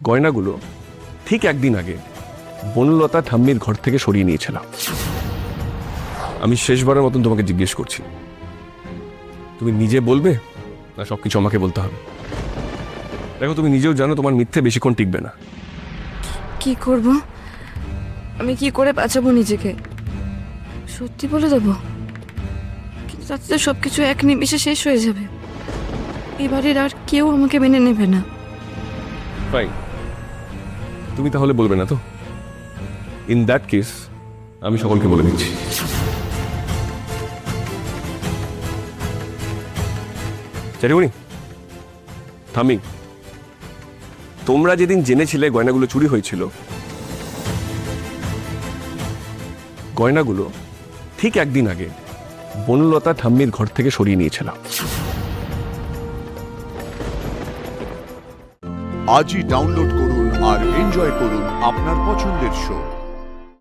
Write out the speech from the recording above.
গয়নাগুলো ঠিক একদিন আগে বনলতা ঠাম্মির ঘর থেকে সরিয়ে নিয়েছিলাম। আমি শেষবারের মতন তোমাকে জিজ্ঞেস করছি, তুমি নিজে বলবে না সবকিছু আমাকে বলতে হবে? দেখো, তুমি নিজেও জানো তোমার মিথ্যে বেশিক্ষণ টিকবে না। কি করব? আমি কি করে বাঁচাবো নিজেকে? সত্যি বলে দেবো, কিন্তু তাতে তো সবকিছু এক নিমিষে শেষ হয়ে যাবে। এবারের আর কেউ আমাকে মেনে নেবে না। ফাইন, তুমি তাহলে বলবে না তো? ইন দ্যাট কেস আমি সকলকে বলে দিচ্ছি। চারিমণি, থামি, তোমরা যেদিন জেনেছিলে গয়নাগুলো চুরি হয়েছিল, গয়নাগুলো ঠিক একদিন আগে বনলতা ঠাম্মির ঘর থেকে সরিয়ে নিয়েছিলাম। আজই ডাউনলোড করুন আর এনজয় করুন আপনার পছন্দের শো।